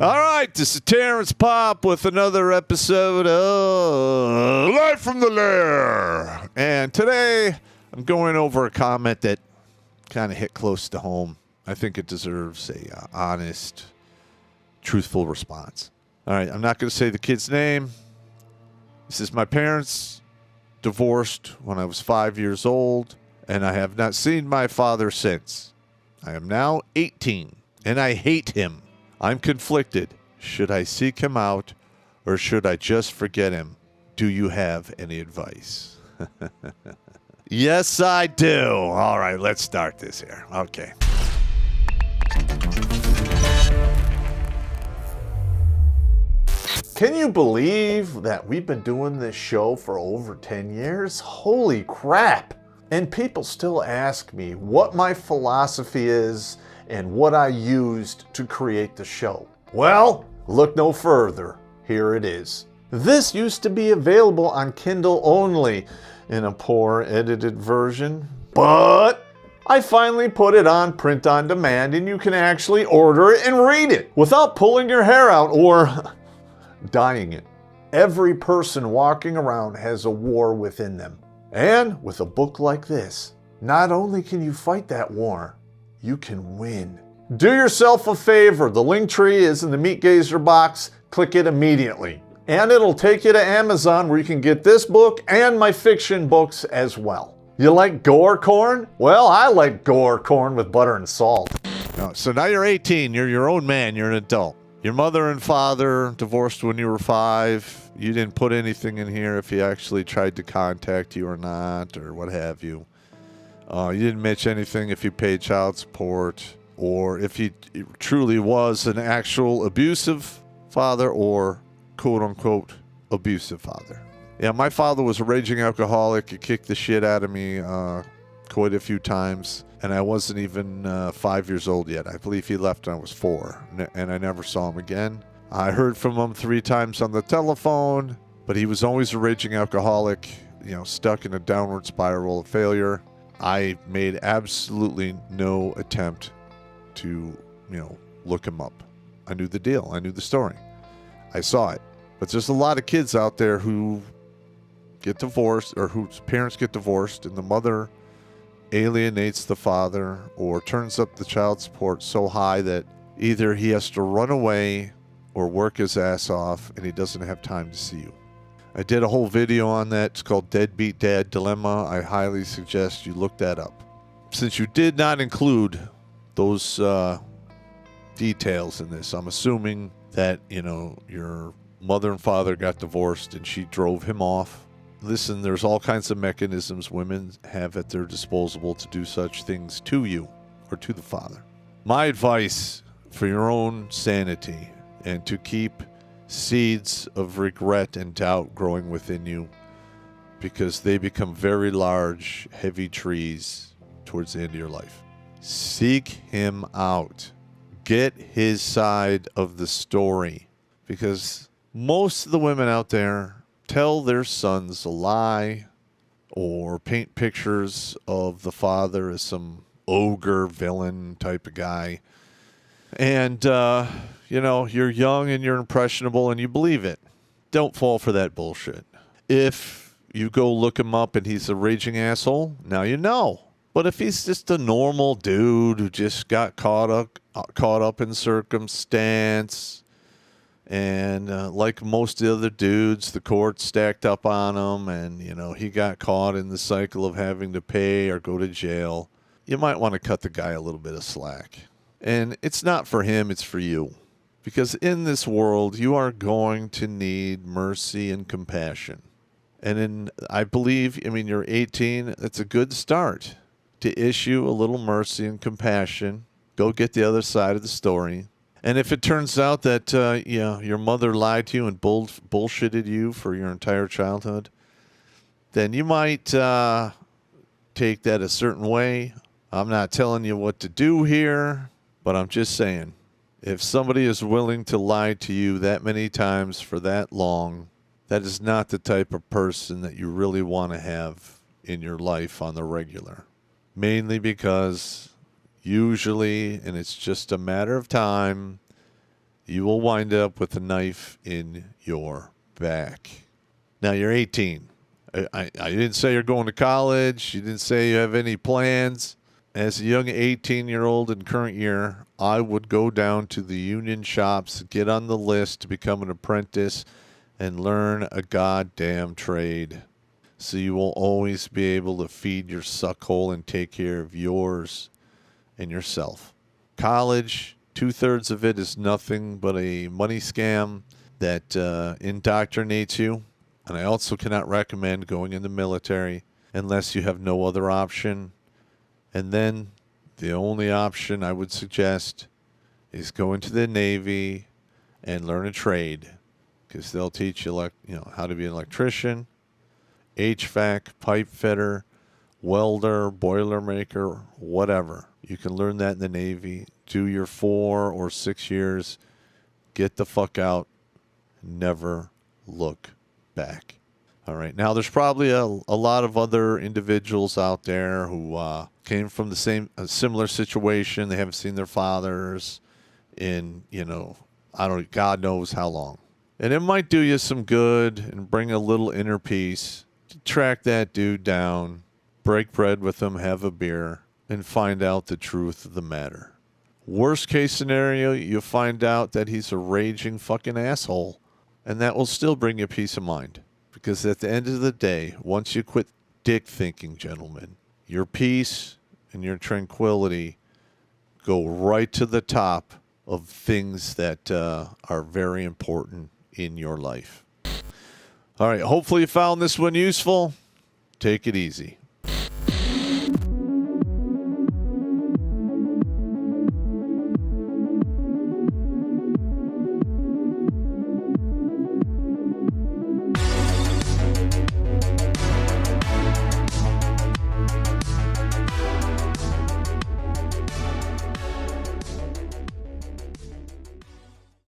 All right, this is Terrence Popp with another episode of Live from the Lair. And today I'm going over a comment that kind of hit close to home. I think it deserves a honest, truthful response. All right, I'm not going to say the kid's name. This is my parents divorced when I was 5 years old, and I have not seen my father since. I am now 18, and I hate him. I'm conflicted. Should I seek him out, or should I just forget him? Do you have any advice? Yes, I do. All right, let's start this here. Okay. Can you believe that we've been doing this show for over 10 years? Holy crap. And people still ask me what my philosophy is and what I used to create the show. Well, look no further. Here it is. This used to be available on Kindle only in a poor edited version, but I finally put it on print on demand and you can actually order it and read it without pulling your hair out or dying it. Every person walking around has a war within them. And with a book like this, not only can you fight that war, you can win. Do yourself a favor. The link tree is in the Meat Gazer box. Click it immediately. And it'll take you to Amazon where you can get this book and my fiction books as well. You like gore corn? Well, I like gore corn with butter and salt. So now you're 18. You're your own man. You're an adult. Your mother and father divorced when you were 5. You didn't put anything in here if he actually tried to contact you or not, or what have you. You didn't mention anything if he paid child support, or if he truly was an actual abusive father or quote-unquote abusive father. Yeah, my father was a raging alcoholic. He kicked the shit out of me quite a few times. And I wasn't even 5 years old yet. I believe he left when I was 4, and I never saw him again. I heard from him 3 times on the telephone, but he was always a raging alcoholic, stuck in a downward spiral of failure. I made absolutely no attempt to, look him up. I knew the deal. I knew the story. I saw it. But there's a lot of kids out there who get divorced, or whose parents get divorced, and the mother alienates the father or turns up the child support so high that either he has to run away or work his ass off and he doesn't have time to see you. I did a whole video on that. It's called Deadbeat Dad Dilemma. I highly suggest you look that up. Since you did not include those details in this, I'm assuming that, your mother and father got divorced and she drove him off. Listen, there's all kinds of mechanisms women have at their disposal to do such things to you or to the father. My advice for your own sanity and to keep seeds of regret and doubt growing within you, because they become very large, heavy trees towards the end of your life. Seek him out. Get his side of the story, because most of the women out there tell their sons a lie or paint pictures of the father as some ogre villain type of guy. And, you're young and you're impressionable and you believe it. Don't fall for that bullshit. If you go look him up and he's a raging asshole, now you know. But if he's just a normal dude who just got caught up in circumstance, and like most of the other dudes, the court stacked up on him, and, he got caught in the cycle of having to pay or go to jail, you might want to cut the guy a little bit of slack. And it's not for him, it's for you. Because in this world, you are going to need mercy and compassion. And I believe, you're 18, it's a good start to issue a little mercy and compassion. Go get the other side of the story. And if it turns out that your mother lied to you and bullshitted you for your entire childhood, then you might take that a certain way. I'm not telling you what to do here, but I'm just saying, if somebody is willing to lie to you that many times for that long, that is not the type of person that you really want to have in your life on the regular. Mainly because usually, and it's just a matter of time, you will wind up with a knife in your back. Now you're 18. I didn't say you're going to college. You didn't say you have any plans. As a young 18-year-old in current year, I would go down to the union shops, get on the list to become an apprentice, and learn a goddamn trade. So you will always be able to feed your suckhole and take care of yours and yourself. College, 2/3 of it is nothing but a money scam that indoctrinates you. And I also cannot recommend going in the military unless you have no other option. And then the only option I would suggest is go into the Navy and learn a trade, because they'll teach you, how to be an electrician, HVAC, pipe fitter, welder, boiler maker, whatever. You can learn that in the Navy. Do your 4 or 6 years. Get the fuck out. Never look back. All right. Now, there's probably a lot of other individuals out there who came from a similar situation. They haven't seen their fathers in, God knows how long. And it might do you some good and bring a little inner peace to track that dude down, break bread with him, have a beer, and find out the truth of the matter. Worst case scenario, you find out that he's a raging fucking asshole. And that will still bring you peace of mind. Because at the end of the day, once you quit dick thinking, gentlemen, your peace and your tranquility go right to the top of things that are very important in your life. All right, hopefully you found this one useful. Take it easy.